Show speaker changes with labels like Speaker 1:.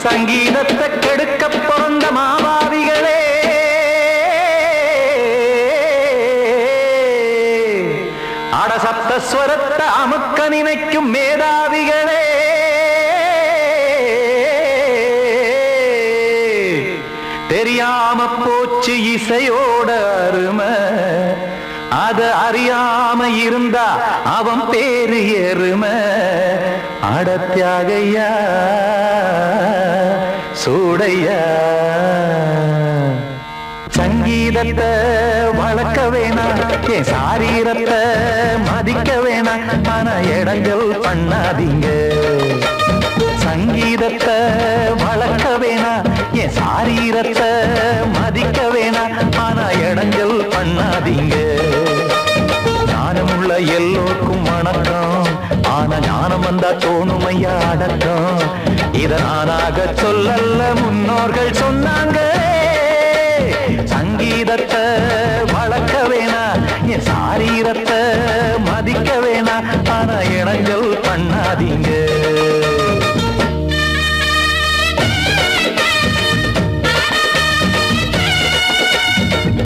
Speaker 1: சங்கீதத்தை கெடுக்க பிறந்த மாபாவிகளே, அட சப்தஸ்வரத்தை அமுக்க நினைக்கும் மேதாவிகளே, தெரியாம போச்சு இசையோட அருமை, அத அறியாம இருந்தா அவன் பேரு எருமை. அடத்தியாகையா சூடையா, சங்கீதத்தை வளர்க்க வேணாம், என் சாரீரத்தை மதிக்க வேணாம், ஆனா இடங்கள் பண்ணாதீங்க. சங்கீதத்தை வளர்க்க வேணாம், என் சாரீரத்தை மதிக்க வேணாம், ஆனா இடங்கள் பண்ணாதீங்க. ஞானமுள்ள எல்லோருக்கும் வணக்கம், ஆனா ஞானம் வந்தா தோணுமையா அடக்கம். இத நானாக சொல்லல்ல, முன்னோர்கள் சொன்னாங்க. சங்கீதத்தை வளர்க்க வேணா, என் சாரீரத்தை மதிக்க வேணா, ஆனா இடங்கள் பண்ணாதீங்க.